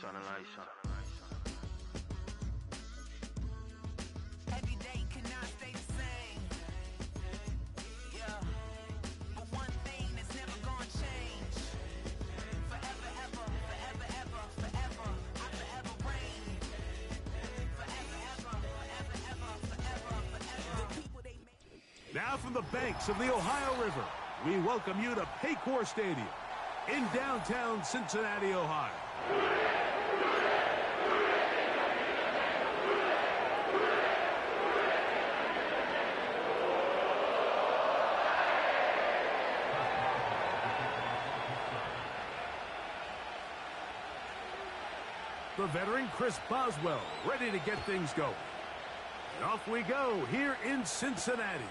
Lights on. Every day cannot stay the same. Yeah. But one thing that's never gonna change. Forever, ever, forever, ever, forever. I forever reign. Forever, ever, forever, ever, forever, forever. The people they made. Now from the banks of the Ohio River, we welcome you to Paycor Stadium in downtown Cincinnati, Ohio. The veteran Chris Boswell ready to get things going. And off we go here in Cincinnati.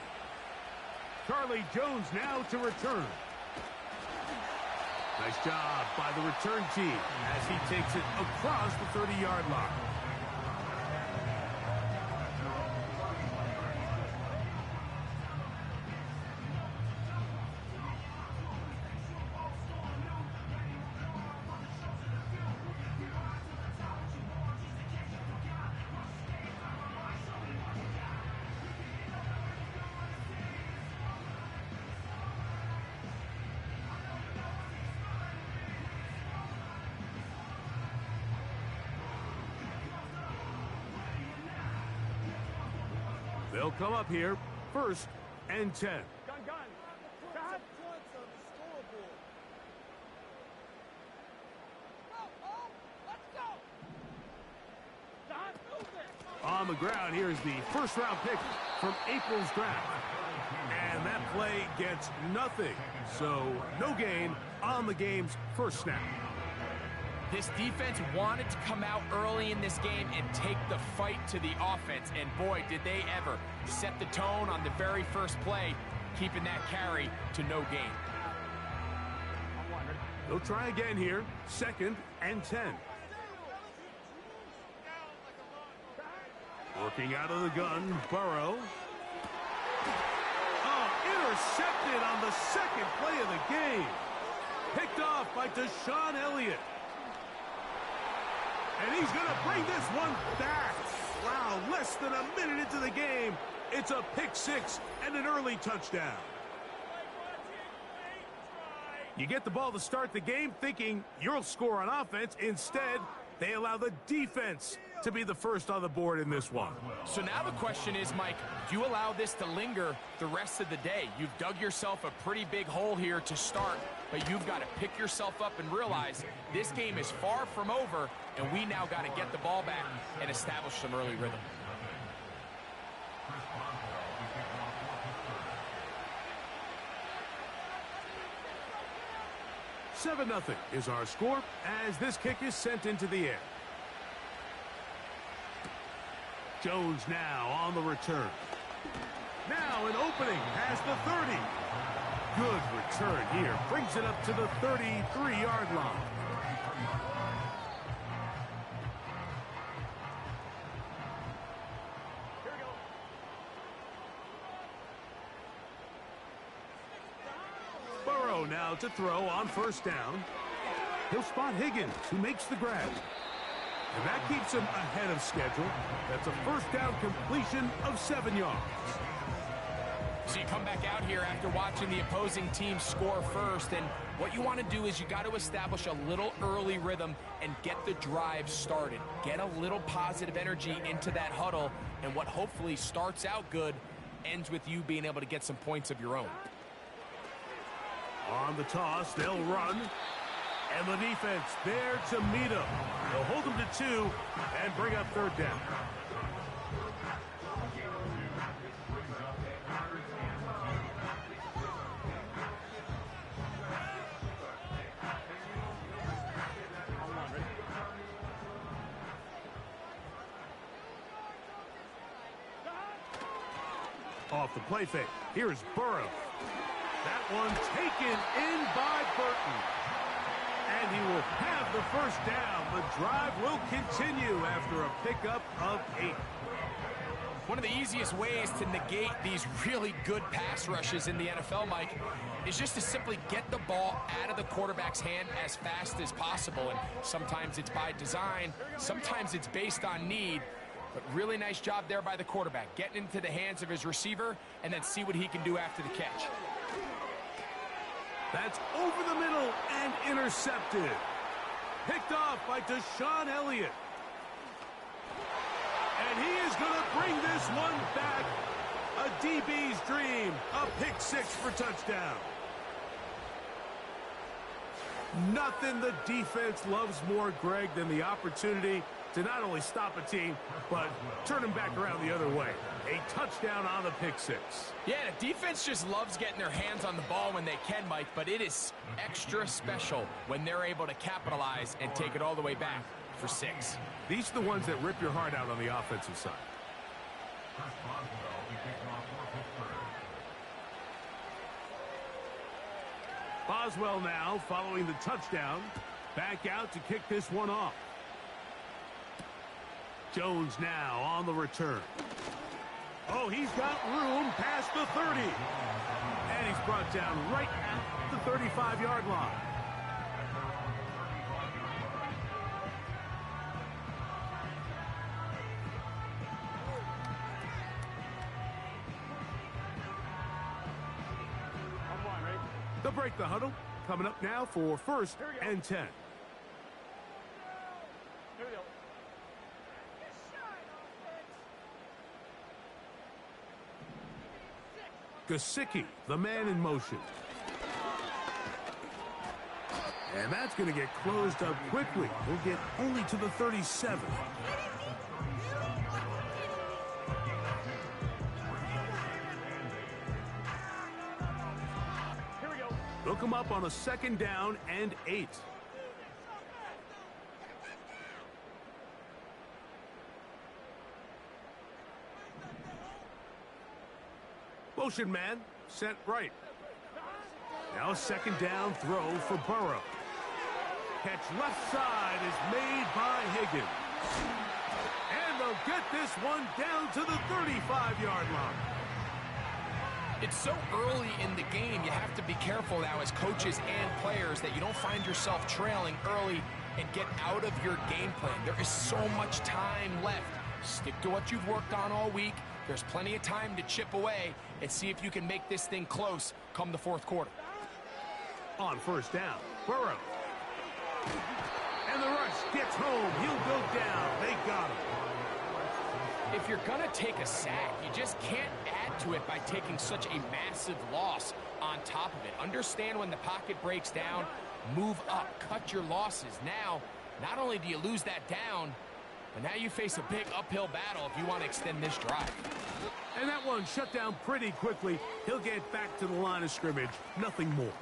Charlie Jones now to return. Nice job by the return team as he takes it across the 30-yard line. They'll come up here, 1st and 10. Gun. Got On the ground, here's the first-round pick from April's draft. And that play gets nothing. So, no gain on the game's first snap. This defense wanted to come out early in this game and take the fight to the offense. And boy, did they ever set the tone on the very first play, keeping that carry to no gain. They'll try again here, 2nd and 10. Working out of the gun, Burrow. Oh, intercepted on the second play of the game. Picked off by Deshaun Elliott. And he's going to bring this one back. Wow, less than a minute into the game. It's a pick 6 and an early touchdown. You get the ball to start the game thinking you'll score on offense. Instead, they allow the defense to be the first on the board in this one. So now the question is, Mike, do you allow this to linger the rest of the day? You've dug yourself a pretty big hole here to start, but you've got to pick yourself up and realize this game is far from over, and we now got to get the ball back and establish some early rhythm. $7-0 is our score as this kick is sent into the air. Jones now on the return. Now an opening past the 30. Good return here. Brings it up to the 33-yard line. Burrow now to throw on 1st down. He'll spot Higgins, who makes the grab. And that keeps him ahead of schedule. That's a 1st down completion of 7 yards. So you come back out here after watching the opposing team score first, and what you want to do is you got to establish a little early rhythm and get the drive started. Get a little positive energy into that huddle, and what hopefully starts out good ends with you being able to get some points of your own. On the toss, they'll run. And the defense there to meet him. They'll hold him to 2 and bring up 3rd down. Off the play fake. Here's Burrow. That one taken in by Burton. And he will have the 1st down. The drive will continue after a pickup of 8. One of the easiest ways to negate these really good pass rushes in the NFL, Mike, is just to simply get the ball out of the quarterback's hand as fast as possible. And sometimes it's by design, sometimes it's based on need. But really nice job there by the quarterback, getting into the hands of his receiver and then see what he can do after the catch. That's over the middle and intercepted. Picked off by Deshaun Elliott. And he is going to bring this one back. A DB's dream. A pick six for touchdown. Nothing the defense loves more, Greg, than the opportunity to not only stop a team, but turn them back around the other way. A touchdown on the pick six. Yeah, the defense just loves getting their hands on the ball when they can, Mike, but it is extra special when they're able to capitalize and take it all the way back for six. These are the ones that rip your heart out on the offensive side. Boswell now following the touchdown. Back out to kick this one off. Jones now on the return. Oh, he's got room past the 30. And he's brought down right at the 35-yard line. They'll break the huddle. Coming up now for 1st and 10. Here we go. Gesicki, the man in motion. And that's going to get closed up quickly. He'll get only to the 37. Here we go. They'll come up on a 2nd down and 8. Motion man, set right. Now 2nd down throw for Burrow. Catch left side is made by Higgins. And they'll get this one down to the 35-yard line. It's so early in the game, you have to be careful now as coaches and players that you don't find yourself trailing early and get out of your game plan. There is so much time left. Stick to what you've worked on all week. There's plenty of time to chip away and see if you can make this thing close come the 4th quarter. On 1st down, Burrow. And the rush gets home. He'll go down. They got him. If you're going to take a sack, you just can't add to it by taking such a massive loss on top of it. Understand when the pocket breaks down, move up, cut your losses. Now, not only do you lose that down, but now you face a big uphill battle if you want to extend this drive. And that one shut down pretty quickly. He'll get back to the line of scrimmage. Nothing more.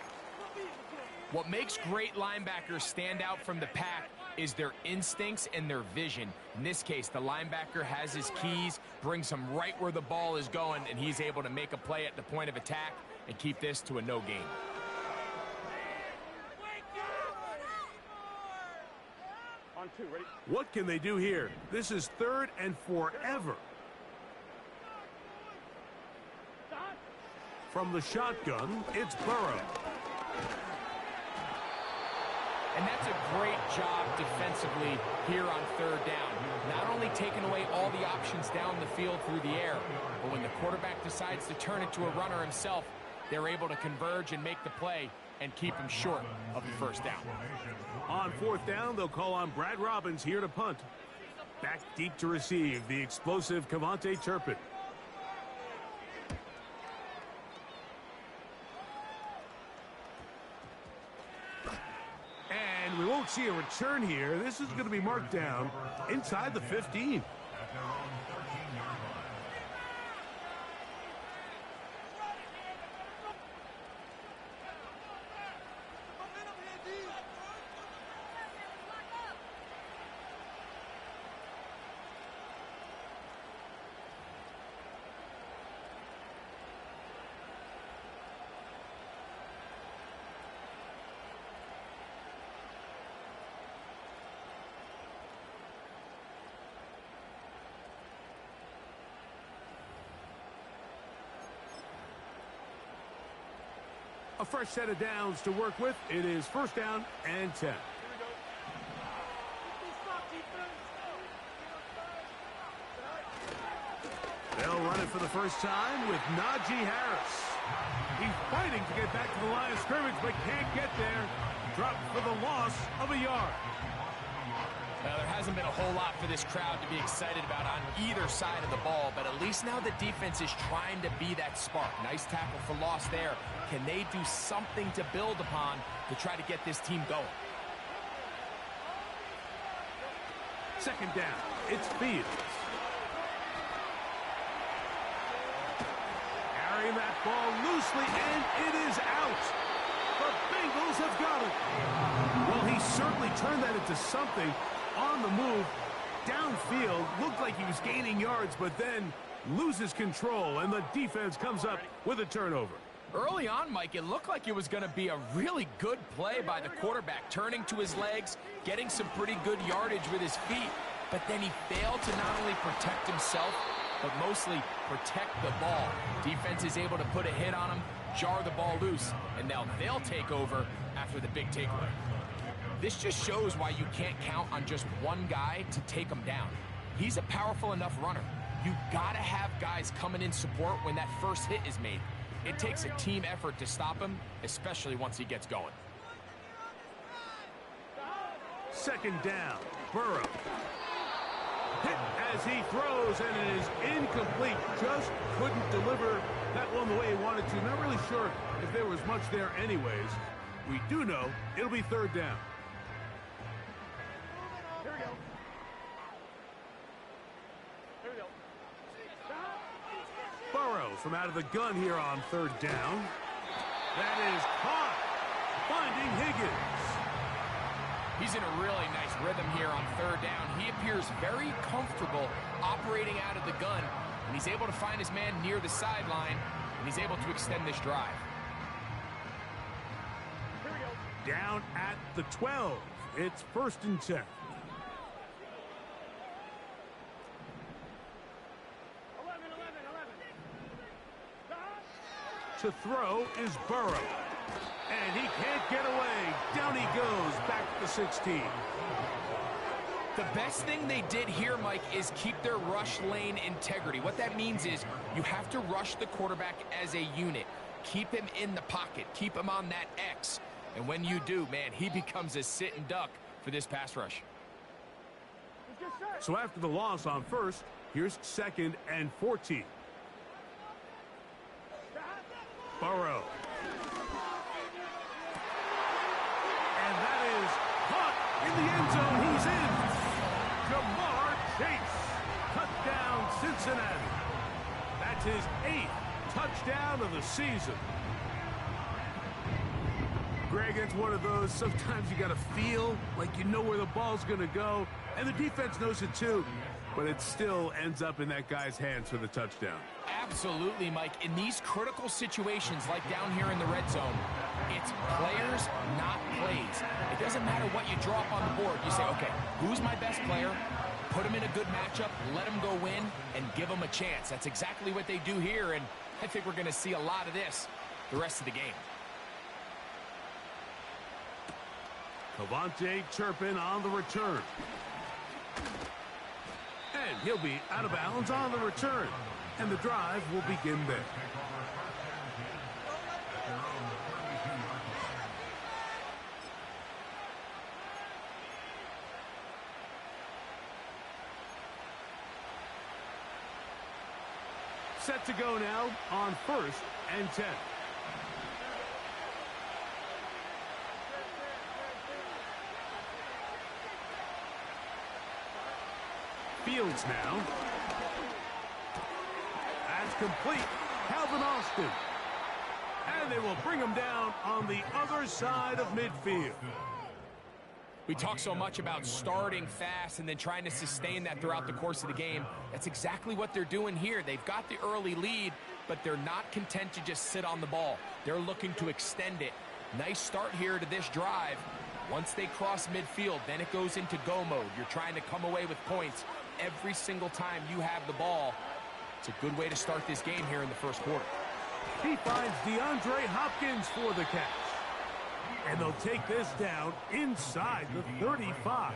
What makes great linebackers stand out from the pack is their instincts and their vision. In this case, the linebacker has his keys, brings him right where the ball is going, and he's able to make a play at the point of attack and keep this to a no gain. On 2, ready? What can they do here? This is 3rd and forever. From the shotgun, it's Burrow. And that's a great job defensively here on 3rd down. Not only taking away all the options down the field through the air, but when the quarterback decides to turn it to a runner himself, they're able to converge and make the play and keep him short of the 1st down. On 4th down, they'll call on Brad Robbins here to punt. Back deep to receive the explosive Cavante Turpin. And we won't see a return here. This is going to be marked down inside the 15. A fresh set of downs to work with. It is first down and 10. They'll run it for the first time with Najee Harris. He's fighting to get back to the line of scrimmage, but can't get there. Dropped for the loss of a yard. Now, there hasn't been a whole lot for this crowd to be excited about on either side of the ball, but at least now the defense is trying to be that spark. Nice tackle for loss there. Can they do something to build upon to try to get this team going? Second down. It's Fields. Carrying that ball loosely, and it is out. The Bengals have got it. Well, he certainly turned that into something on the move. Downfield, looked like he was gaining yards, but then loses control, and the defense comes up with a turnover. Early on, Mike, it looked like it was going to be a really good play by the quarterback, turning to his legs, getting some pretty good yardage with his feet, but then he failed to not only protect himself, but mostly protect the ball. Defense is able to put a hit on him, jar the ball loose, and now they'll take over after the big takeaway. This just shows why you can't count on just one guy to take him down. He's a powerful enough runner. You gotta have guys coming in support when that first hit is made. It takes a team effort to stop him, especially once he gets going. Second down, Burrow. Hit as he throws, and it is incomplete. Just couldn't deliver that one the way he wanted to. Not really sure if there was much there anyways. We do know it'll be third down. Here we go. Here we go. Burrow from out of the gun here on third down. That is caught. Finding Higgins. He's in a really nice rhythm here on third down. He appears very comfortable operating out of the gun, and he's able to find his man near the sideline, and he's able to extend this drive. Here we go. Down at the 12. It's first and 10. 11. To throw is Burrow. And he can't get away. Down he goes, back to the 16. The best thing they did here, Mike, is keep their rush lane integrity. What that means is you have to rush the quarterback as a unit. Keep him in the pocket. Keep him on that X. And when you do, man, he becomes a sitting duck for this pass rush. So after the loss on first, here's second and 14. Burrow. And that is caught in the end zone. He's in. Jamar Chase. Touchdown, Cincinnati. That's his 8th touchdown of the season. Greg, it's one of those, sometimes you got to feel like you know where the ball's going to go, and the defense knows it too, but it still ends up in that guy's hands for the touchdown. Absolutely, Mike. In these critical situations, like down here in the red zone, it's players, not plays. It doesn't matter what you draw up on the board. You say, okay, who's my best player? Put him in a good matchup, let him go win, and give him a chance. That's exactly what they do here, and I think we're going to see a lot of this the rest of the game. Cavante Turpin on the return. And he'll be out of bounds on the return. And the drive will begin there. Set to go now on first and 10. Fields now. That's complete. Calvin Austin. And they will bring him down on the other side of midfield. We talk so much about starting fast and then trying to sustain that throughout the course of the game. That's exactly what they're doing here. They've got the early lead, but they're not content to just sit on the ball. They're looking to extend it. Nice start here to this drive. Once they cross midfield, then it goes into go mode. You're trying to come away with points every single time you have the ball. It's a good way to start this game here in the first quarter. He finds DeAndre Hopkins for the catch. And they'll take this down inside the 35.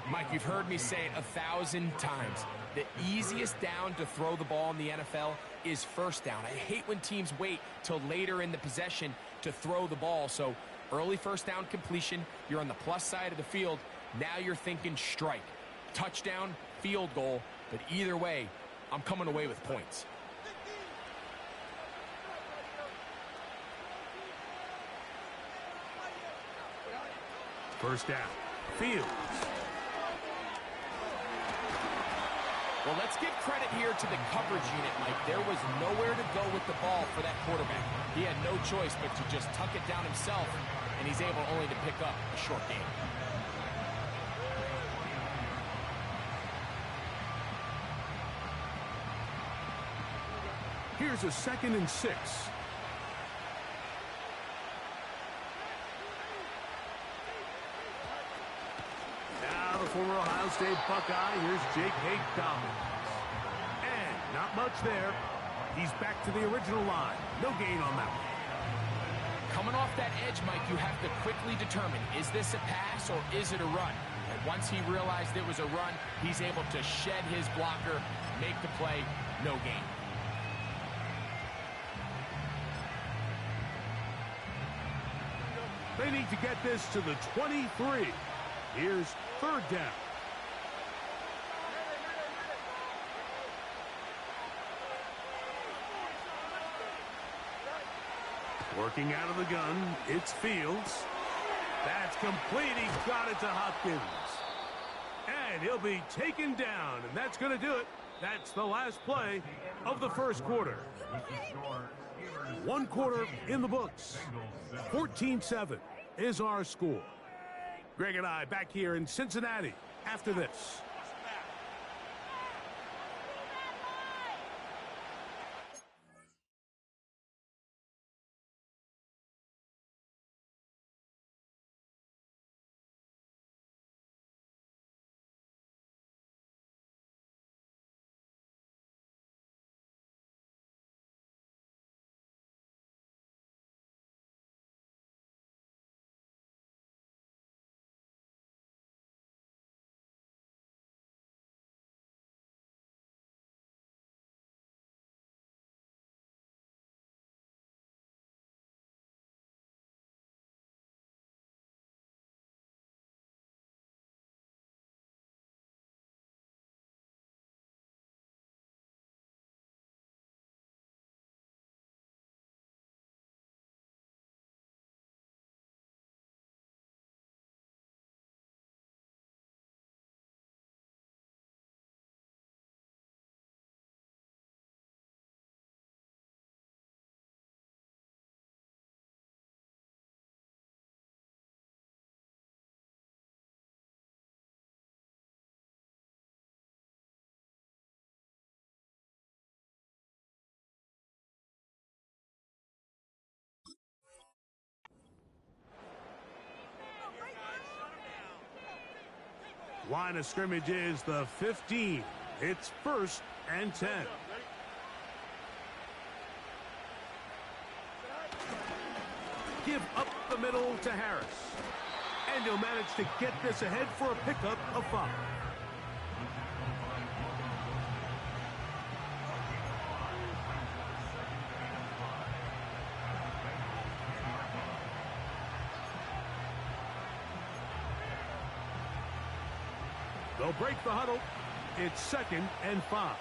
Mike, you've heard me say it 1,000 times. The easiest down to throw the ball in the NFL is first down. I hate when teams wait till later in the possession to throw the ball. So early first down completion, you're on the plus side of the field. Now you're thinking strike, touchdown, field goal. But either way, I'm coming away with points. First down, Fields. Well, let's give credit here to the coverage unit, Mike. There was nowhere to go with the ball for that quarterback. He had no choice but to just tuck it down himself, and he's able only to pick up a short gain. Here's a 2nd and 6. Now the former Ohio State Buckeye, here's Jake Dobbins. And not much there. He's back to the original line. No gain on that one. Coming off that edge, Mike, you have to quickly determine, is this a pass or is it a run? And once he realized it was a run, he's able to shed his blocker, make the play, no gain. They need to get this to the 23. Here's 3rd down. Working out of the gun, it's Fields. That's complete. He got it to Hopkins. And he'll be taken down, and that's going to do it. That's the last play of the first quarter. 1 quarter in the books. 14-7 is our score. Greg and I back here in Cincinnati after this. Line of scrimmage is the 15. It's 1st and 10. Give up the middle to Harris. And he'll manage to get this ahead for a pickup of 5. They'll break the huddle. It's 2nd and 5.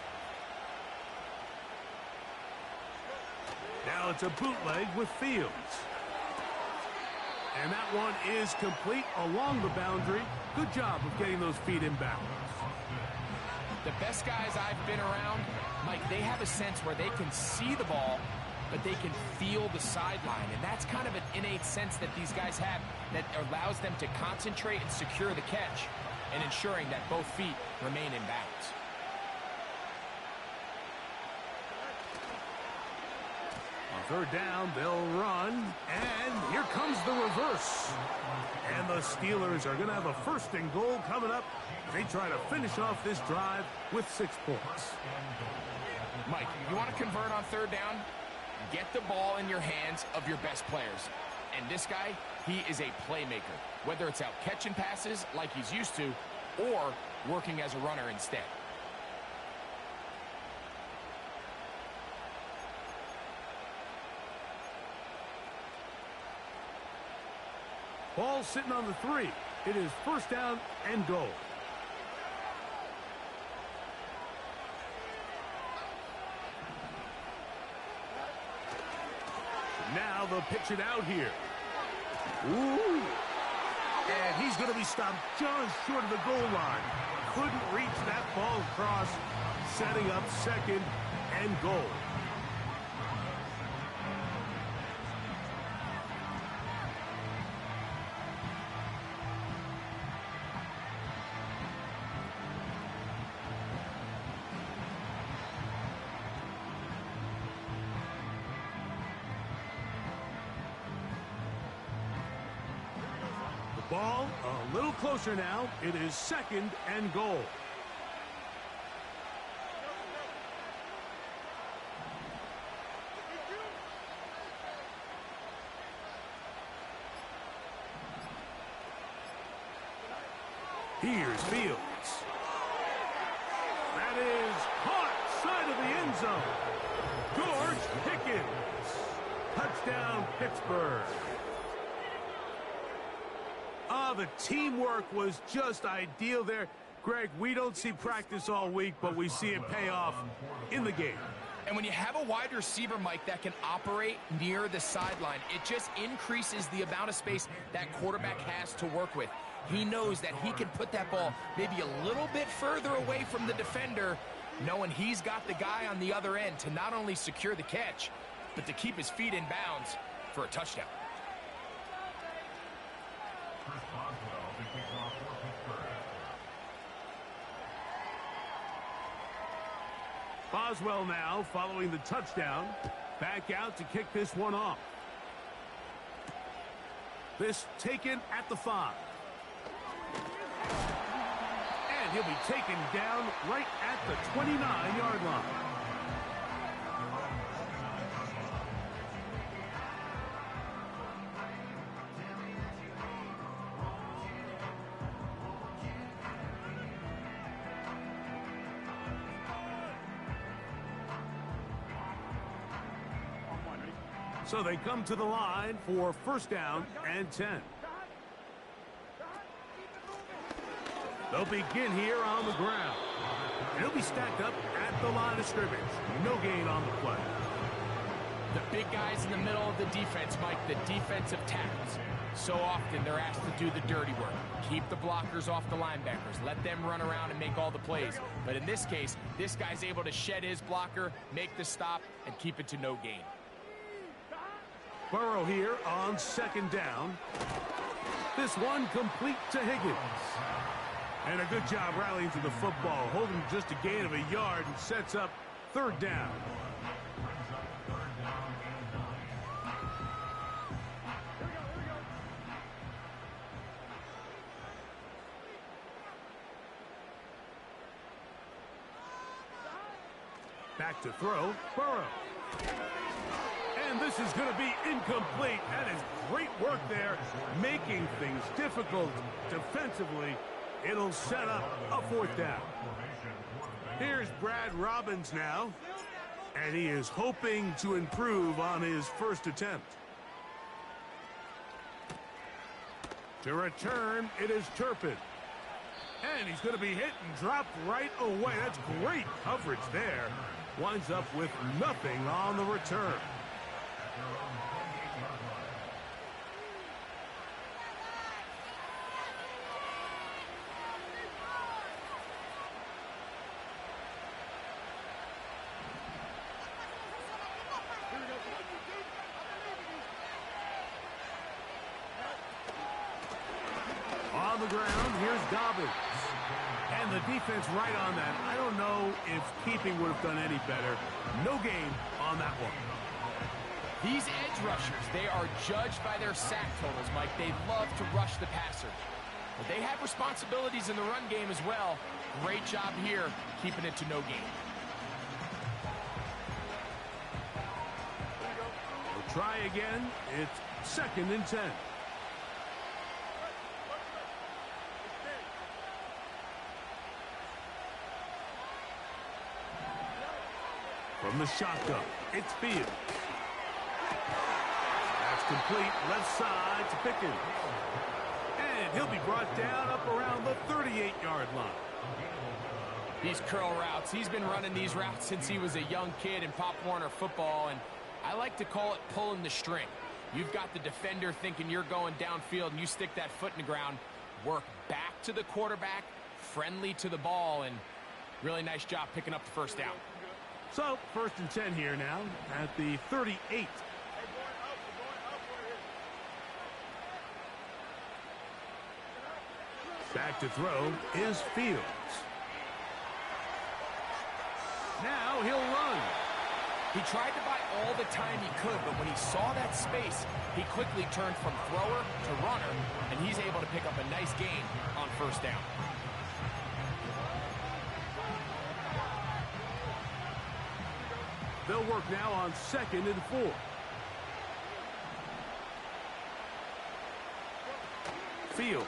Now it's a bootleg with Fields. And that one is complete along the boundary. Good job of getting those feet in bounds. The best guys I've been around, Mike, they have a sense where they can see the ball, but they can feel the sideline. And that's kind of an innate sense that these guys have that allows them to concentrate and secure the catch and ensuring that both feet remain in bounds. On 3rd down, they'll run, and here comes the reverse. And the Steelers are going to have a 1st and goal coming up. They try to finish off this drive with 6 points. Mike, you want to convert on third down? Get the ball in your hands of your best players. And this guy, he is a playmaker, whether it's out catching passes like he's used to or working as a runner instead. Ball sitting on the 3. It is first down and goal. Now they'll pitch it out here. Ooh. And he's going to be stopped just short of the goal line. Couldn't reach that ball across, setting up second and goal. Ball a little closer now. It is second and goal. Here's Fields. That is caught side of the end zone. George Pickens. Touchdown, Pittsburgh. The teamwork was just ideal there. Greg, we don't see practice all week, but we see it pay off in the game. And when you have a wide receiver, Mike, that can operate near the sideline, it just increases the amount of space that quarterback has to work with. He knows that he can put that ball maybe a little bit further away from the defender, knowing he's got the guy on the other end to not only secure the catch, but to keep his feet in bounds for a touchdown. Boswell now following the touchdown. Back out to kick this one off. This taken at the 5. And he'll be taken down right at the 29-yard line. So they come to the line for first down and 10. They'll begin here on the ground. And he'll be stacked up at the line of scrimmage. No gain on the play. The big guys in the middle of the defense, Mike, the defensive tackles. So often they're asked to do the dirty work. Keep the blockers off the linebackers. Let them run around and make all the plays. But in this case, this guy's able to shed his blocker, make the stop, and keep it to no gain. Burrow here on second down. This one complete to Higgins. And a good job rallying to the football, holding just a gain of a yard and sets up third down. Back to throw, Burrow. And this is going to be incomplete. That is great work there, making things difficult defensively. It'll set up a fourth down. Here's Brad Robbins now, and he is hoping to improve on his first attempt. To return, it is Turpin. And he's going to be hit and dropped right away. That's great coverage there. Winds up with nothing on the return. On the ground, here's Dobbins. And the defense right on that. I don't know if keeping would have done any better. No gain on that one. These edge rushers, they are judged by their sack totals, Mike. They love to rush the passer. But they have responsibilities in the run game as well. Great job here, keeping it to no gain. try again. It's 2nd and 10. From the shotgun, it's Fields. That's complete, left side to Pickens. And he'll be brought down up around the 38-yard line. These curl routes, he's been running these routes since he was a young kid in Pop Warner football, and I like to call it pulling the string. You've got the defender thinking you're going downfield, and you stick that foot in the ground, work back to the quarterback, friendly to the ball, and really nice job picking up the first down. So, 1st and 10 here now at the 38. Back to throw is Fields. Now he'll run. He tried to buy all the time he could, but when he saw that space, he quickly turned from thrower to runner, and he's able to pick up a nice gain on 1st down. They'll work now on 2nd and 4. Fields.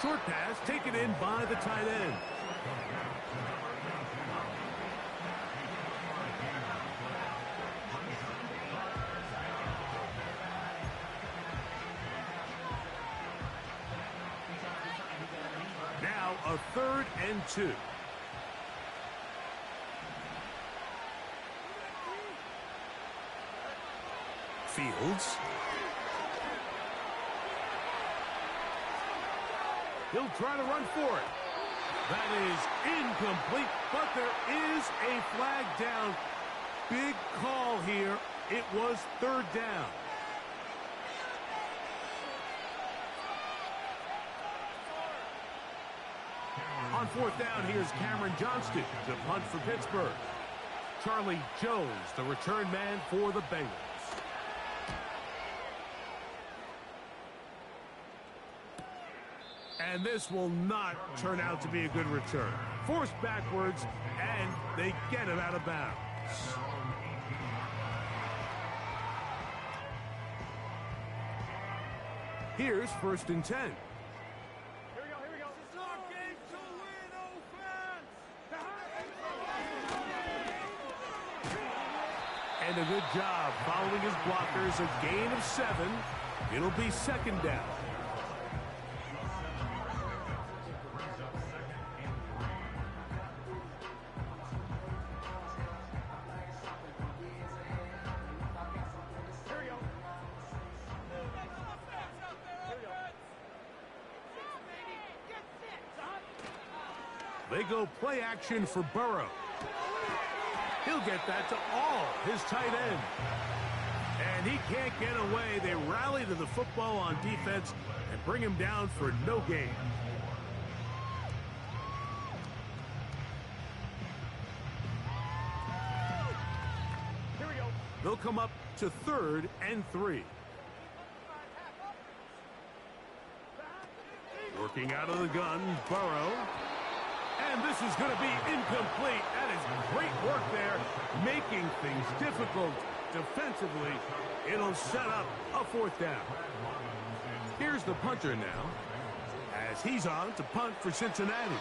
Short pass taken in by the tight end. Now a 3rd and 2. Fields. He'll try to run for it. That is incomplete, but there is a flag down. Big call here. It was 3rd down. On 4th down, here's Cameron Johnston to punt for Pittsburgh. Charlie Jones, the return man for the Bengals. And this will not turn out to be a good return. Forced backwards, and they get it out of bounds. Here's 1st and 10. Here we go, here we go. It's our game to win, offense! And a good job following his blockers. A gain of 7. It'll be 2nd down. They go play action for Burrow. He'll get that to all his tight end. And he can't get away. They rally to the football on defense and bring him down for no gain. Here we go. They'll come up to 3rd and 3. Working out of the gun, Burrow. And this is going to be incomplete. That is great work there, making things difficult defensively. It'll set up a 4th down. Here's the punter now, as he's on to punt for Cincinnati.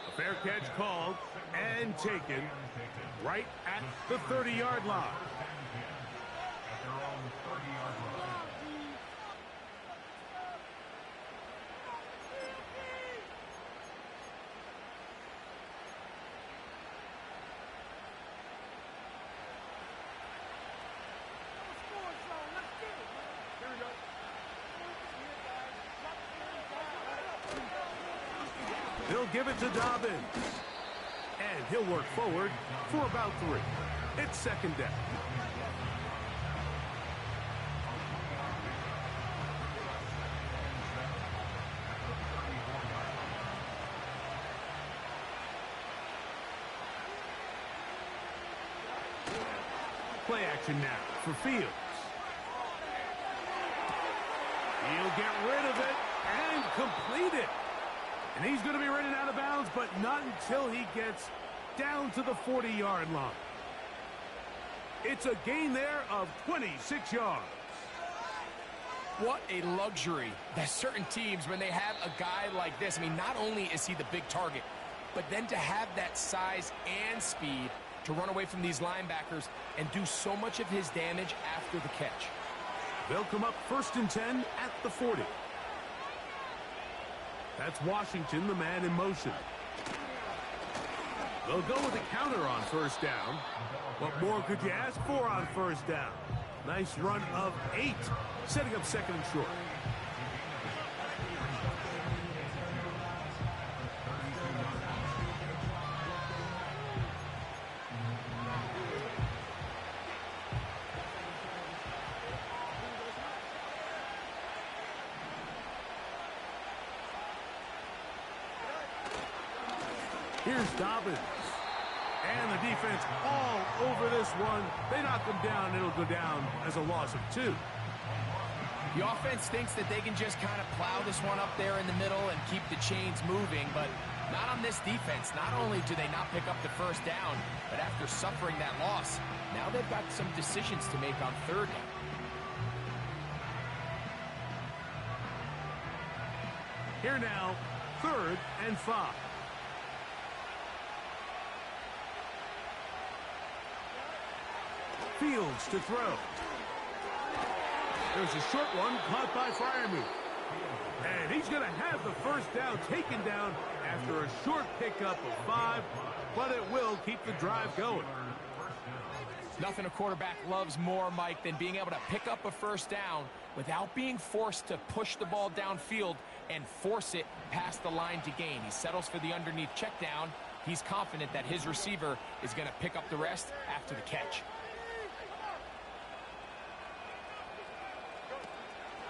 A fair catch called and taken right at the 30-yard line. He'll give it to Dobbins. And he'll work forward for about 3. It's 2nd down. Play action now for Fields. He'll get rid of it and complete it. And he's going to be running out of bounds, but not until he gets down to the 40-yard line. It's a gain there of 26 yards. What a luxury that certain teams, when they have a guy like this, I mean, not only is he the big target, but then to have that size and speed to run away from these linebackers and do so much of his damage after the catch. They'll come up 1st and 10 at the 40. That's Washington, the man in motion. They'll go with a counter on 1st down. What more could you ask for on 1st down? Nice run of 8, setting up 2nd and short. Here's Dobbins. And the defense all over this one. They knock him down. It'll go down as a loss of 2. The offense thinks that they can just kind of plow this one up there in the middle and keep the chains moving, but not on this defense. Not only do they not pick up the 1st down, but after suffering that loss, now they've got some decisions to make on 3rd down. Here now, 3rd and 5. Fields to throw. There's a short one caught by Freiermuth. And he's going to have the 1st down taken down after a short pickup of 5, but it will keep the drive going. Nothing a quarterback loves more, Mike, than being able to pick up a 1st down without being forced to push the ball downfield and force it past the line to gain. He settles for the underneath check down. He's confident that his receiver is going to pick up the rest after the catch.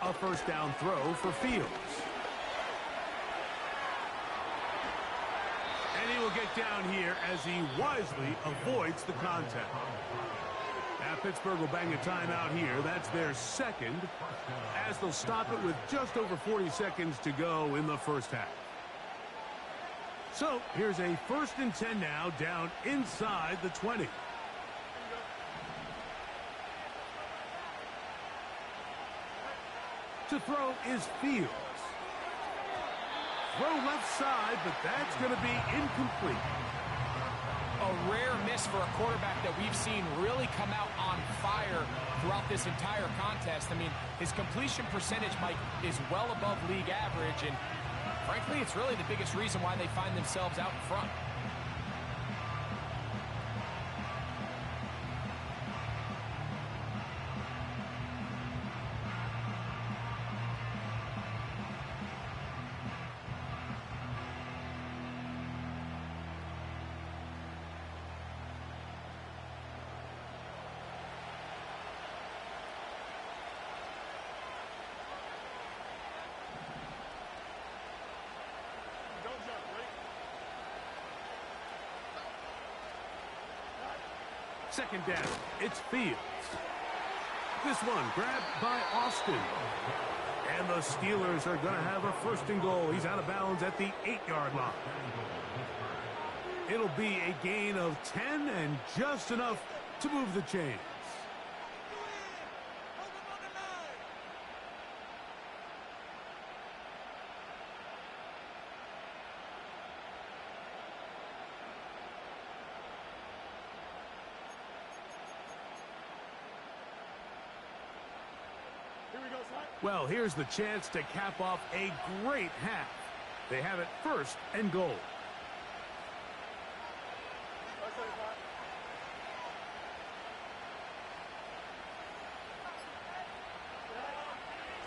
A 1st down throw for Fields. And he will get down here as he wisely avoids the contact. Now Pittsburgh will bang a timeout here. That's their 2nd, as they'll stop it with just over 40 seconds to go in the 1st half. So here's a 1st and 10 now, down inside the 20. To throw is Fields. Throw left side, but that's going to be incomplete. A rare miss for a quarterback that we've seen really come out on fire throughout this entire contest. I mean, his completion percentage, Mike, is well above league average, and frankly, it's really the biggest reason why they find themselves out in front. Second down, it's Fields. This one grabbed by Austin. And the Steelers are going to have a 1st and goal. He's out of bounds at the 8-yard line. It'll be a gain of 10 and just enough to move the chains. Well, here's the chance to cap off a great half. They have it 1st and goal.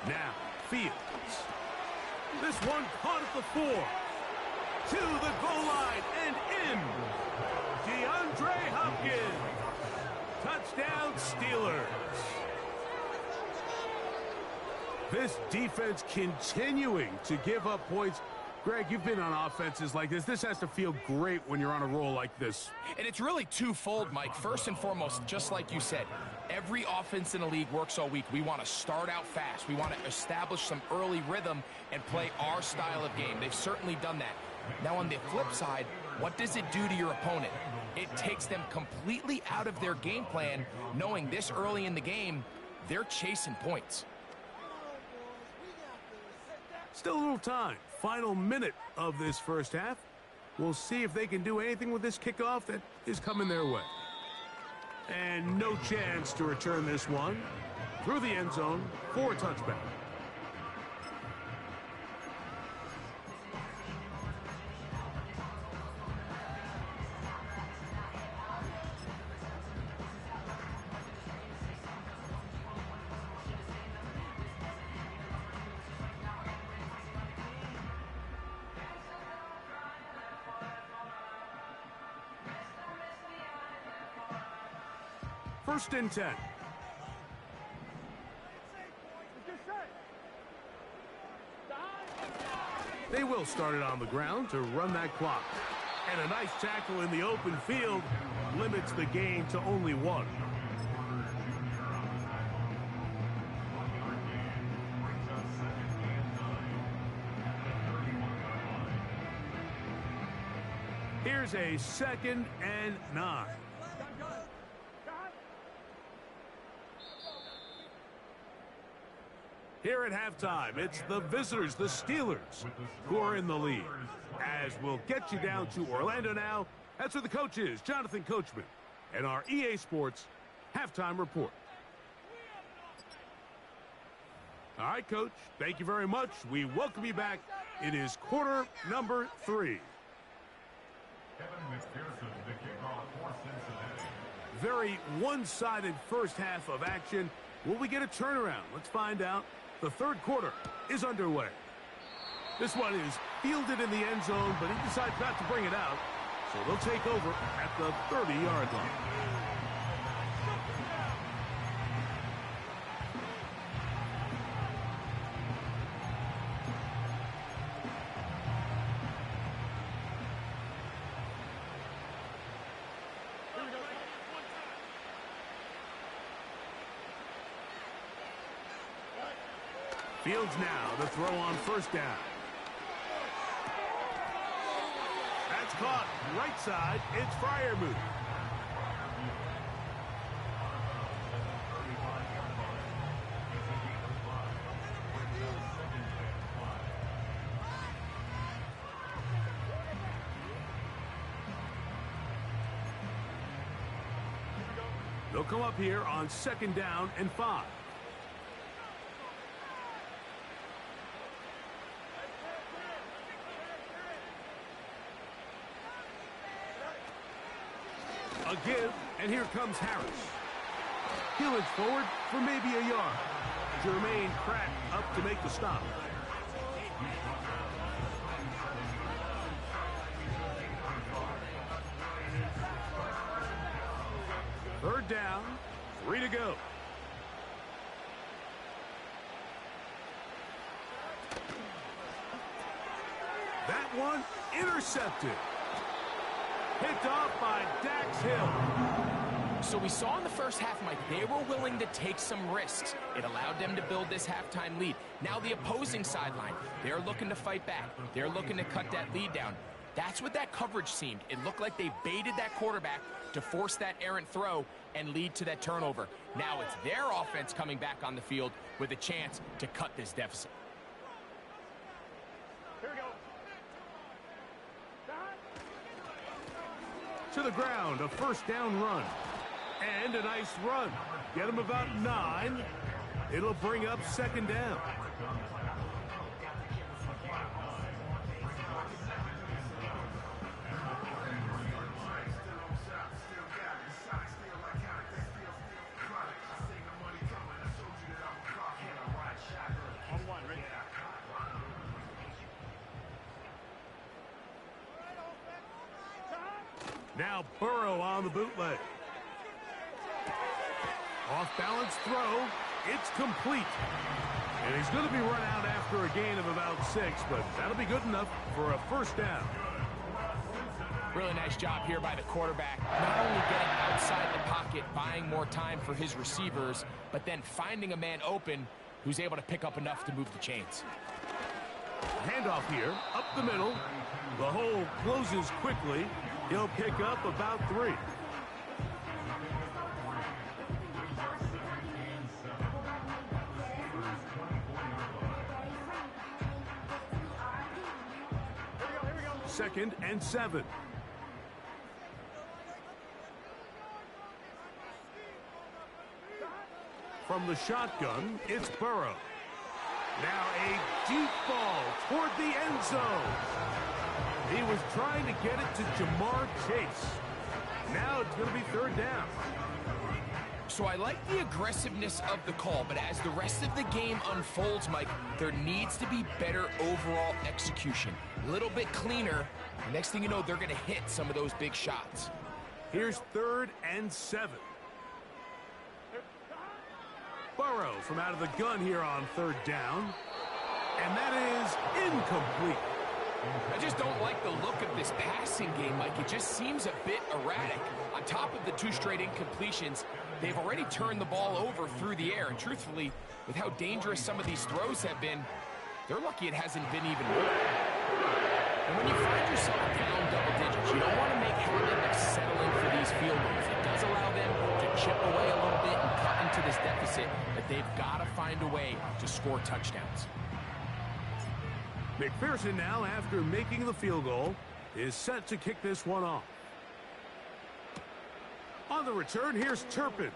Now, Fields. This one caught at the 4. To the goal line and in. DeAndre Hopkins. Touchdown, Steelers. This defense continuing to give up points Greg, you've been on offenses like this. This has to feel great when you're on a roll like this. And it's really twofold, Mike. First and foremost, just like you said, every offense in the league works all week. We want to start out fast. We want to establish some early rhythm and play our style of game. They've certainly done that. Now, on the flip side, what does it do to your opponent? It takes them completely out of their game plan, knowing this early in the game, they're chasing points. Still a little time. Final minute of this first half. We'll see if they can do anything with this kickoff that is coming their way. And no chance to return this one through the end zone for a touchback. First and 10. They will start it on the ground to run that clock. And a nice tackle in the open field limits the gain to only one. Here's a 2nd and 9. Here at halftime, it's the visitors, the Steelers, who are in the lead. As we'll get you down to Orlando now, that's where the coach is, Jonathan Coachman, and our EA Sports halftime report. All right, Coach, thank you very much. We welcome you back. It is quarter number 3. Very one-sided first half of action. Will we get a turnaround? Let's find out. The third quarter is underway. This one is fielded in the end zone, but he decides not to bring it out. So they'll take over at the 30-yard line. Fields now to throw on first down. That's caught right side. It's Freiermuth. They'll come up here on 2nd down and 5. A give, and here comes Harris. He'll inch forward for maybe a yard. Jermaine Pratt up to make the stop. Third down, 3 to go. That one intercepted. Picked off by Dax Hill. So we saw in the first half, Mike, they were willing to take some risks. It allowed them to build this halftime lead. Now the opposing sideline, they're looking to fight back. They're looking to cut that lead down. That's what that coverage seemed. It looked like they baited that quarterback to force that errant throw and lead to that turnover. Now it's their offense coming back on the field with a chance to cut this deficit. Here we go. To the ground, a first down run. And a nice run. Get him about 9. It'll bring up 2nd down. Now Burrow on the bootleg. Off balance throw. It's complete. And he's going to be run out after a gain of about 6, but that'll be good enough for a first down. Really nice job here by the quarterback. Not only getting outside the pocket, buying more time for his receivers, but then finding a man open who's able to pick up enough to move the chains. Handoff here, up the middle. The hole closes quickly. He'll pick up about 3. Second and 7. From the shotgun, it's Burrow. Now a deep ball toward the end zone. He was trying to get it to Jamar Chase. Now it's going to be 3rd down. So I like the aggressiveness of the call, but as the rest of the game unfolds, Mike, there needs to be better overall execution. A little bit cleaner. Next thing you know, they're going to hit some of those big shots. Here's 3rd and 7. Burrow from out of the gun here on 3rd down. And that is incomplete. I just don't like the look of this passing game, Mike. It just seems a bit erratic. On top of the 2 straight incompletions, they've already turned the ball over through the air. And truthfully, with how dangerous some of these throws have been, they're lucky it hasn't been even more. And when you find yourself down double digits, you don't want to make habit of settling for these field goals. It does allow them to chip away a little bit and cut into this deficit, but they've got to find a way to score touchdowns. McPherson now, after making the field goal, is set to kick this one off. On the return, here's Turpin.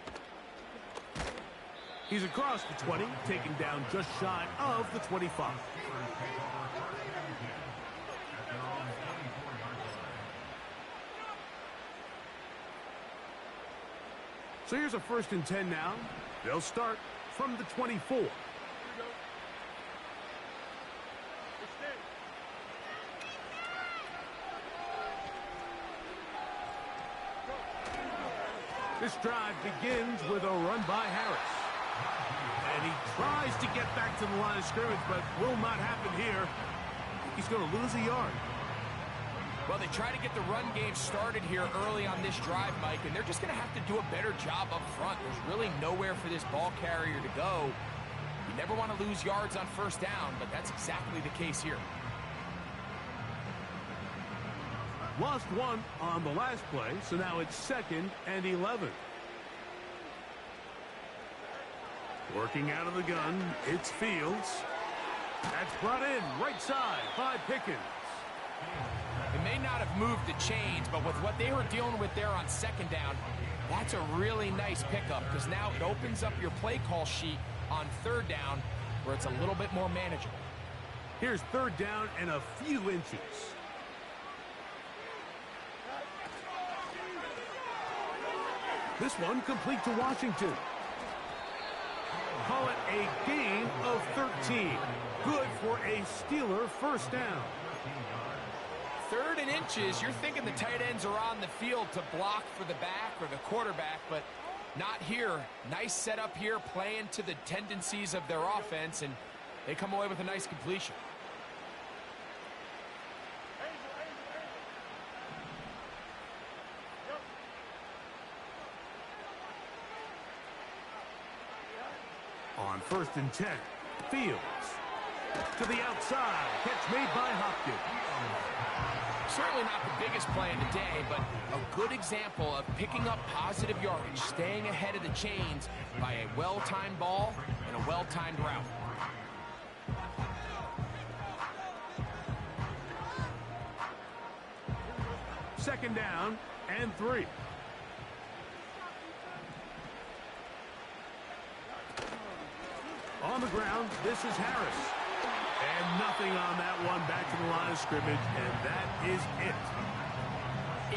He's across the 20, taken down just shy of the 25. So here's a 1st and 10 now. They'll start from the 24. This drive begins with a run by Harris. And he tries to get back to the line of scrimmage, but will not happen here. He's going to lose a yard. Well, they try to get the run game started here early on this drive, Mike, and they're just going to have to do a better job up front. There's really nowhere for this ball carrier to go. You never want to lose yards on 1st down, but that's exactly the case here. Lost 1 on the last play, so now it's 2nd and 11. Working out of the gun, it's Fields. That's brought in right side by Pickens. It may not have moved the chains, but with what they were dealing with there on 2nd down, that's a really nice pickup because now it opens up your play call sheet on 3rd down where it's a little bit more manageable. Here's 3rd down and a few inches. This one complete to Washington. Call it a gain of 13. Good for a Steeler 1st down. 3rd and inches, you're thinking the tight ends are on the field to block for the back or the quarterback, but not here. Nice setup here, playing to the tendencies of their offense, and they come away with a nice completion. On 1st and 10, Fields to the outside. Catch made by Hopkins. Certainly not the biggest play of the day, but a good example of picking up positive yardage, staying ahead of the chains by a well-timed ball and a well-timed route. Second down and 3. On the ground, this is Harris. And nothing on that one, back to the line of scrimmage, and that is it.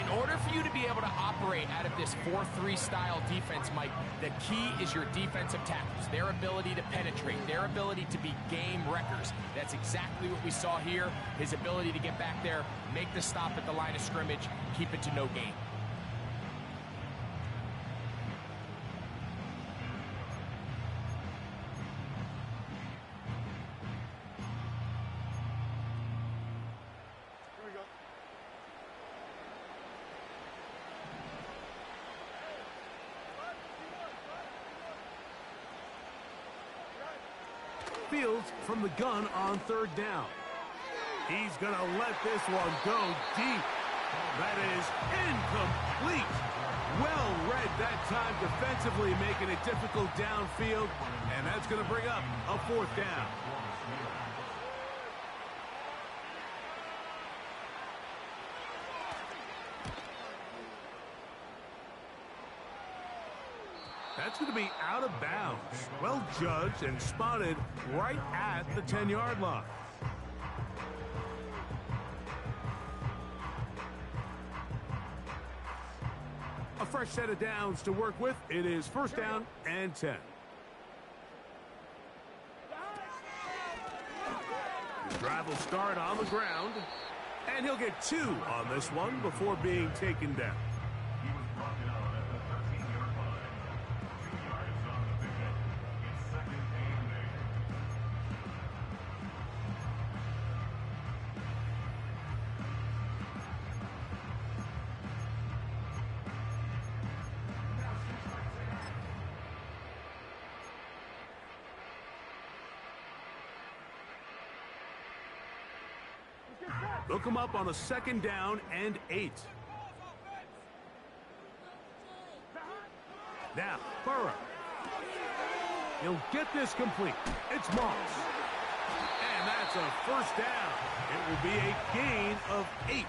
In order for you to be able to operate out of this 4-3 style defense, Mike, the key is your defensive tackles, their ability to penetrate, their ability to be game wreckers. That's exactly what we saw here, his ability to get back there, make the stop at the line of scrimmage, keep it to no gain. fields from the gun on third down. He's going to let this one go deep. That is incomplete. Well read that time defensively, making it difficult downfield, and that's going to bring up a fourth down. That's going to be out of bounds. Well judged and spotted right at the 10-yard line. A fresh set of downs to work with. It is first down and 10. The drive will start on the ground, and he'll get 2 on this one before being taken down. They'll come up on a second down and 8. Now, Burrow. He'll get this complete. It's Moss. And that's a first down. It will be a gain of 8.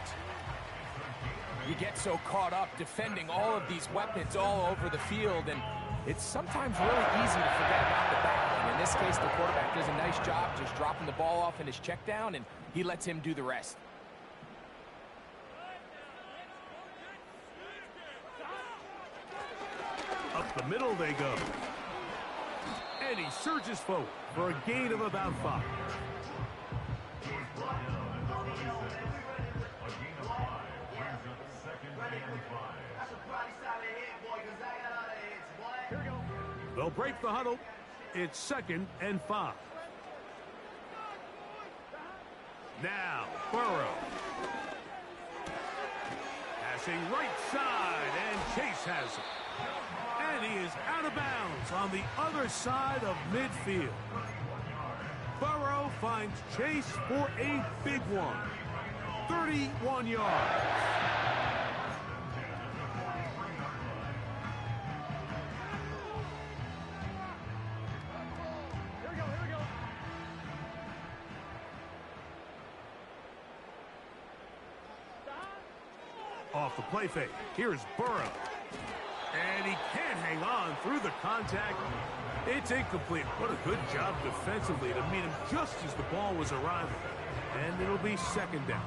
You get so caught up defending all of these weapons all over the field, and it's sometimes really easy to forget about the back. And in this case, the quarterback does a nice job just dropping the ball off in his check down, and he lets him do the rest. Up the middle they go. And he surges forward for a gain of about 5. They'll break the huddle. It's second and 5. Now, Burrow. Passing right side, and Chase has it. And he is out of bounds on the other side of midfield. Burrow finds Chase for a big one. 31 yards. Off the play fake. Here's Burrow. And he can't hang on through the contact. It's incomplete. What a good job defensively to meet him just as the ball was arriving. And it'll be second down.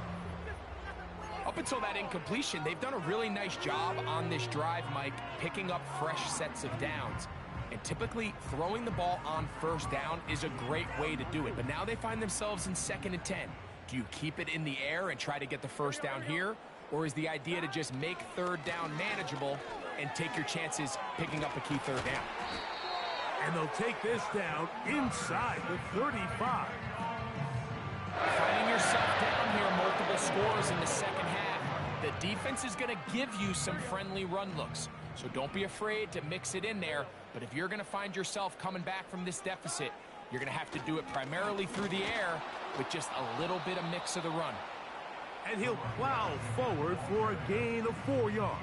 Up until that incompletion, they've done a really nice job on this drive, Mike, picking up fresh sets of downs. And typically, throwing the ball on first down is a great way to do it. But now they find themselves in second and 10. Do you keep it in the air and try to get the first down here? Or is the idea to just make third down manageable and take your chances picking up a key third down? And they'll take this down inside the 35. Finding yourself down here, multiple scores in the second half. The defense is going to give you some friendly run looks. So don't be afraid to mix it in there. But if you're going to find yourself coming back from this deficit, you're going to have to do it primarily through the air with just a little bit of mix of the run. And he'll plow forward for a gain of 4 yards.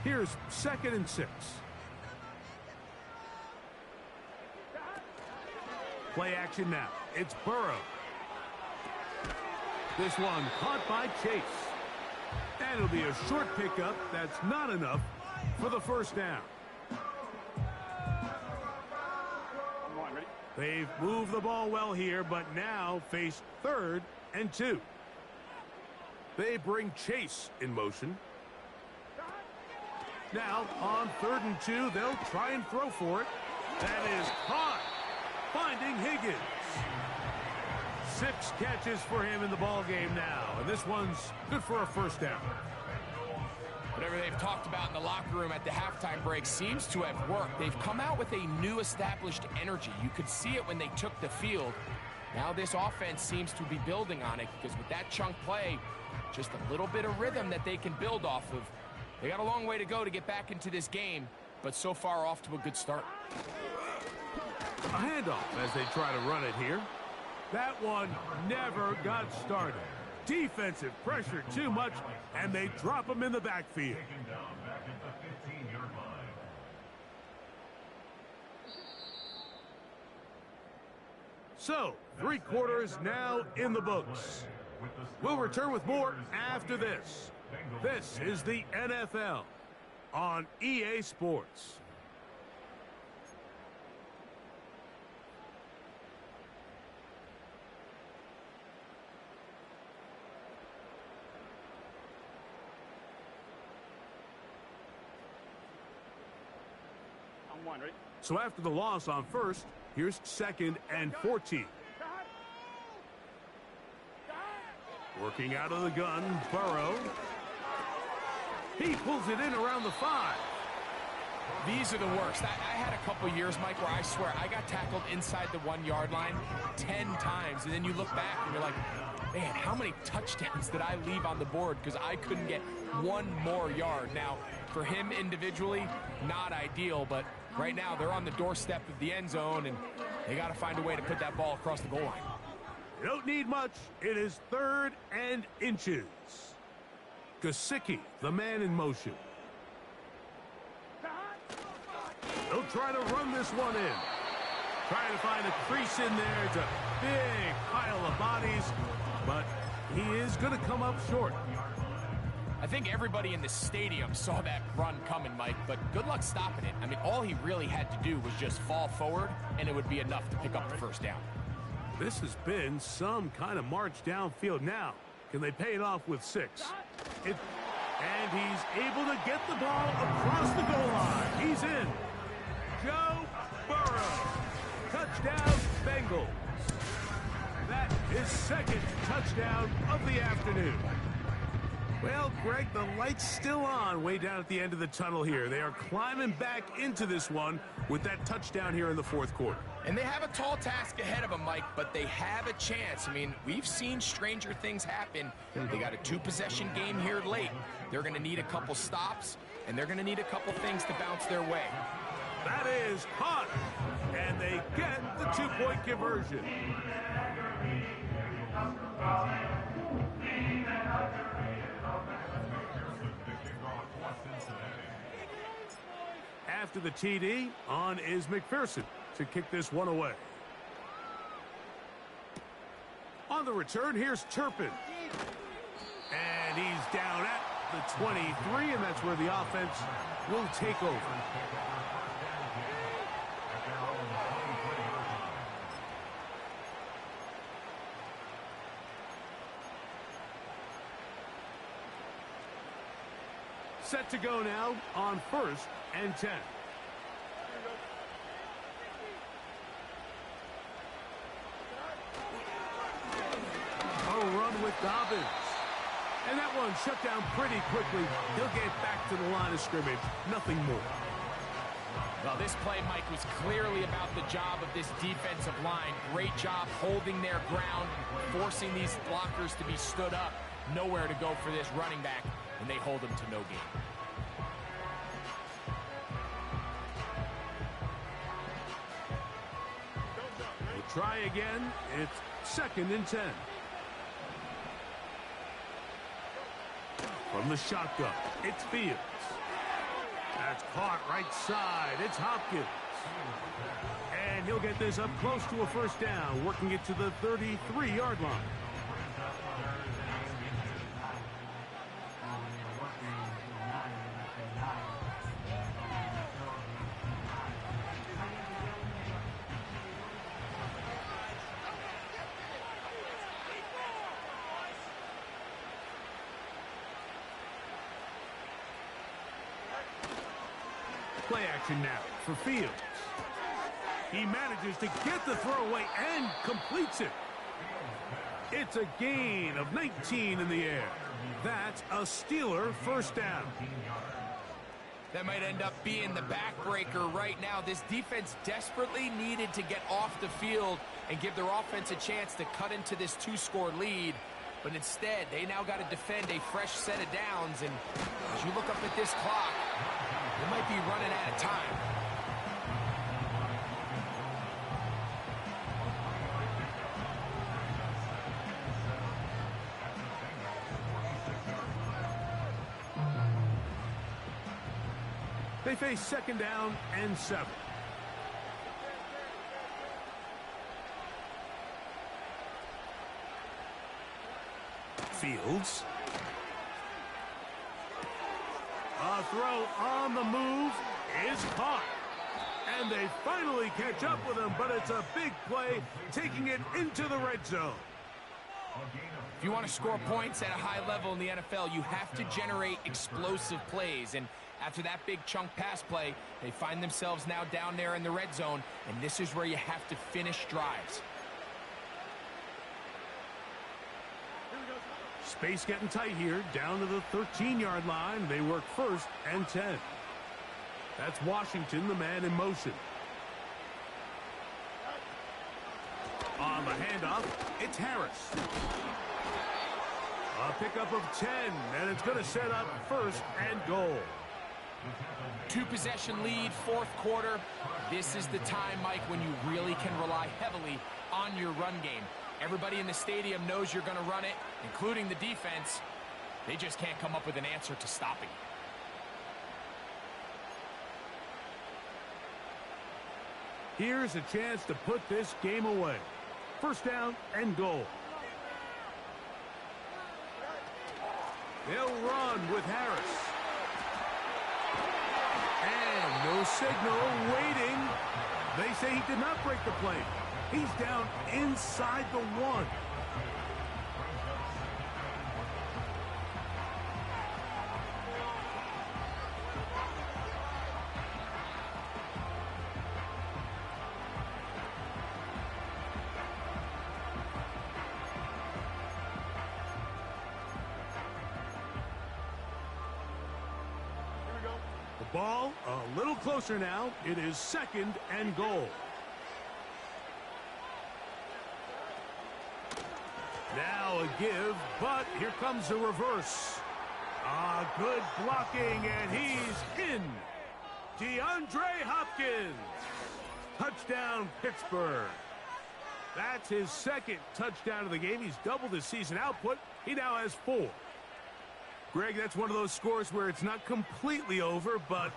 Here's second and 6. Play action now. It's Burrow. This one caught by Chase. And it'll be a short pickup. That's not enough for the first down. They've moved the ball well here, but now face third and 2. They bring Chase in motion. Now, on third and 2, they'll try and throw for it. That is caught, finding Higgins. 6 catches for him in the ball game now, and this one's good for a first down. Whatever they've talked about in the locker room at the halftime break seems to have worked. They've come out with a new established energy. You could see it when they took the field. Now this offense seems to be building on it because with that chunk play, just a little bit of rhythm that they can build off of. They got a long way to go to get back into this game, but so far off to a good start. A handoff as they try to run it here. That one never got started. Defensive pressure too much, and they drop him in the backfield. So, 3 quarters now in the books. We'll return with more after this. This is the NFL on EA Sports. On one, right? So after the loss on first, here's 2nd and 14. Working out of the gun, Burrow. He pulls it in around the 5. These are the worst. I had a couple years, Mike, where I swear I got tackled inside the 1-yard line 10 times. And then you look back and you're like, man, how many touchdowns did I leave on the board because I couldn't get one more yard? Now, for him individually, not ideal, but right now they're on the doorstep of the end zone, and they got to find a way to put that ball across the goal line. You don't need much. It is 3rd and inches. Gesicki, the man in motion. They'll try to run this one in. Trying to find a crease in there. It's a big pile of bodies, but he is going to come up short. I think everybody in the stadium saw that run coming, Mike, but good luck stopping it. I mean, all he really had to do was just fall forward, and it would be enough to pick up the first down. This has been some kind of march downfield now. Can they pay it off with 6? And he's able to get the ball across the goal line. He's in. Joe Burrow. Touchdown, Bengals. That is 2nd touchdown of the afternoon. Well, Greg, the light's still on way down at the end of the tunnel here. They are climbing back into this one with that touchdown here in the 4th quarter. And they have a tall task ahead of them, Mike, but they have a chance. I mean, we've seen stranger things happen. They got a 2-possession game here late. They're going to need a couple stops, and they're going to need a couple things to bounce their way. That is caught, and they get the 2-point conversion. After the TD, on is McPherson to kick this one away. On the return, here's Turpin. And he's down at the 23, and that's where the offense will take over. Set to go now on 1st and 10. A run with Dobbins. And that one shut down pretty quickly. He'll get back to the line of scrimmage. Nothing more. Well, this play, Mike, was clearly about the job of this defensive line. Great job holding their ground, forcing these blockers to be stood up. Nowhere to go for this running back, and they hold him to no gain. We'll try again. It's 2nd and 10. From the shotgun, it's Fields. That's caught right side. It's Hopkins. And he'll get this up close to a first down, working it to the 33-yard line. Play action now for Fields. He manages to get the throw away and completes it. It's a gain of 19 in the air. That's a Steeler first down. That might end up being the backbreaker right now. This defense desperately needed to get off the field and give their offense a chance to cut into this 2-score lead. But instead, they now got to defend a fresh set of downs. And as you look up at this clock, they might be running out of time. They face 2nd down and 7. Fields. A throw on the move is caught. And they finally catch up with him, but it's a big play, taking it into the red zone. If you want to score points at a high level in the NFL, you have to generate explosive plays. And after that big chunk pass play, they find themselves now down there in the red zone, and this is where you have to finish drives. Space getting tight here, down to the 13-yard line. They work 1st and 10. That's Washington, the man in motion. On the handoff, it's Harris. A pickup of 10, and it's going to set up 1st and goal. 2-possession lead, 4th quarter. This is the time, Mike, when you really can rely heavily on your run game. Everybody in the stadium knows you're going to run it, including the defense. They just can't come up with an answer to stopping it. Here's a chance to put this game away. 1st down and goal. They'll run with Harris. And no signal, waiting. They say he did not break the play. He's down inside the 1. The ball a little closer now. It is 2nd and goal. Now a give, but here comes the reverse. Good blocking, and he's in. DeAndre Hopkins. Touchdown, Pittsburgh. That's his 2nd touchdown of the game. He's doubled his season output. He now has 4. Greg, that's one of those scores where it's not completely over, but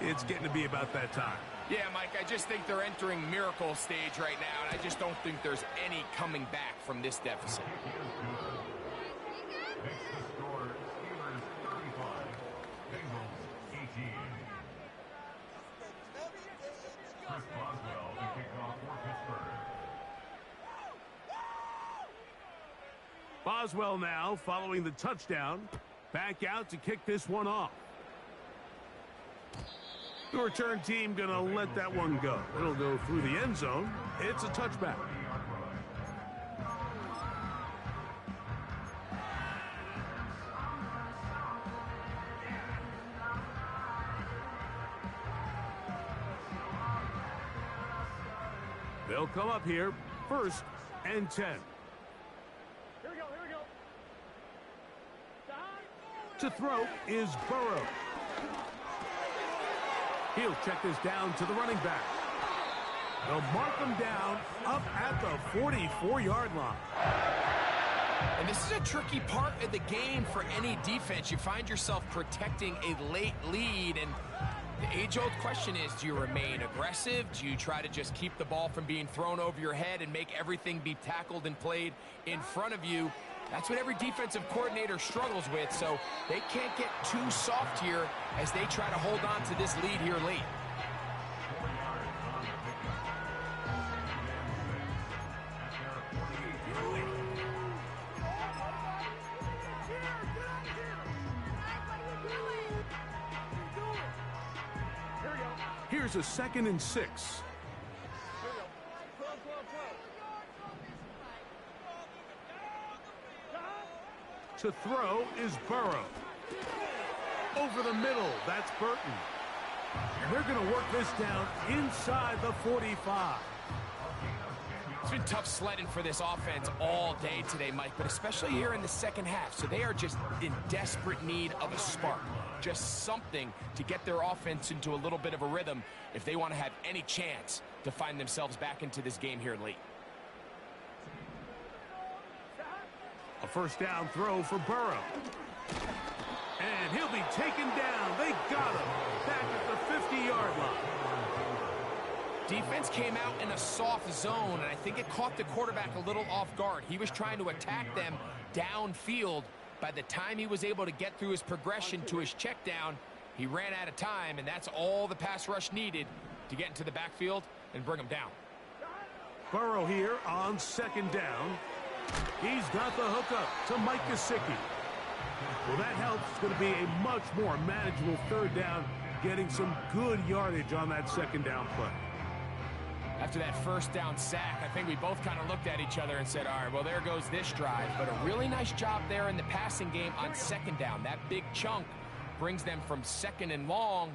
it's getting to be about that time. Yeah, Mike, I just think they're entering miracle stage right now, and I just don't think there's any coming back from this deficit. Boswell now following the touchdown. Back out to kick this one off. The return team going to let that one go. It'll go through the end zone. It's a touchback. They'll come up here, 1st and 10. Here we go. To throw is Burrow. He'll check this down to the running back. They'll mark him down up at the 44-yard line. And this is a tricky part of the game for any defense. You find yourself protecting a late lead, and the age-old question is, do you remain aggressive? Do you try to just keep the ball from being thrown over your head and make everything be tackled and played in front of you? That's what every defensive coordinator struggles with, so they can't get too soft here as they try to hold on to this lead here late. Here's a 2nd and 6. To throw is Burrow. Over the middle, that's Burton. And they're going to work this down inside the 45. It's been tough sledding for this offense all day today, Mike, but especially here in the second half. So they are just in desperate need of a spark, just something to get their offense into a little bit of a rhythm if they want to have any chance to find themselves back into this game here late. A first down throw for Burrow. And he'll be taken down. They got him back at the 50-yard line. Defense came out in a soft zone, and I think it caught the quarterback a little off guard. He was trying to attack them downfield. By the time he was able to get through his progression to his check down, he ran out of time, and that's all the pass rush needed to get into the backfield and bring him down. Burrow here on second down. He's got the hookup to Mike Gesicki. Well, that helps. It's going to be a much more manageable third down, getting some good yardage on that second down play. After that first down sack, I think we both kind of looked at each other and said, all right, well, there goes this drive. But a really nice job there in the passing game on second down. That big chunk brings them from second and long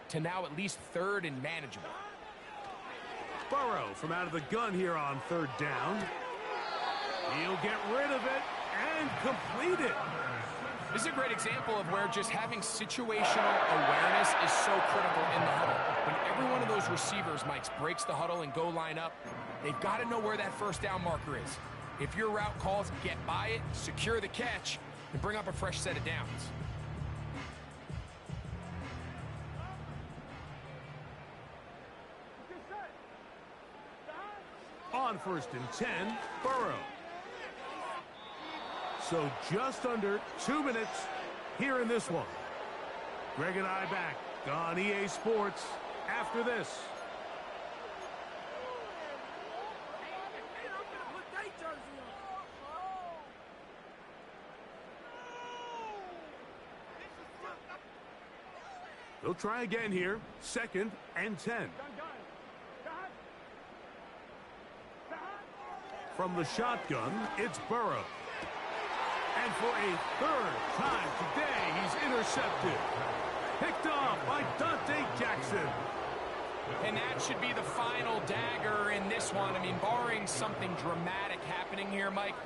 to now at least third and manageable. Burrow from out of the gun here on third down. He'll get rid of it and complete it. This is a great example of where just having situational awareness is so critical in the huddle. When every one of those receivers, Mike, breaks the huddle and go line up, they've got to know where that first down marker is. If your route calls, get by it, secure the catch, and bring up a fresh set of downs. On first and 10, Burrow. So just under 2 minutes here in this one. Greg and I back on EA Sports after this. They'll try again here. Second and 10. From the shotgun, it's Burrow. And for a third time today, he's intercepted. Picked off by Dante Jackson. And that should be the final dagger in this one. I mean, barring something dramatic happening here, Mike,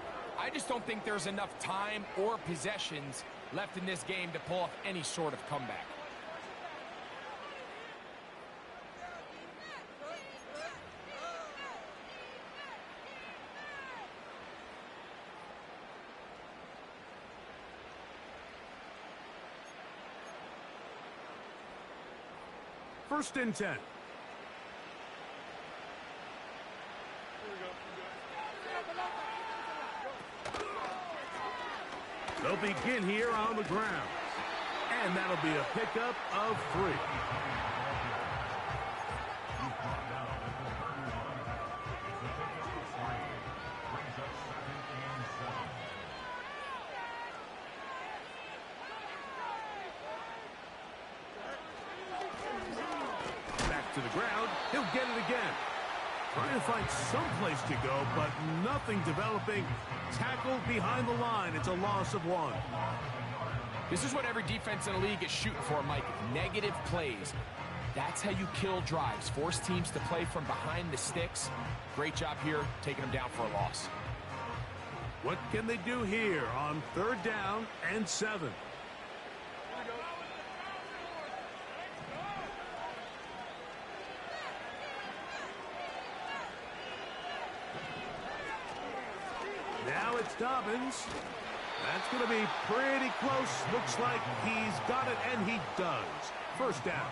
I just don't think there's enough time or possessions left in this game to pull off any sort of comeback. First and 10. They'll begin here on the ground. And that'll be a pickup of 3. To the ground, he'll get it again. Trying to find some place to go, but nothing developing. Tackled behind the line. It's a loss of 1. This is what every defense in the league is shooting for, Mike. Negative plays. That's how you kill drives. Force teams to play from behind the sticks. Great job here, taking them down for a loss. What can they do here on third down and 7? Now it's Dobbins. That's going to be pretty close. Looks like he's got it, and he does. First down.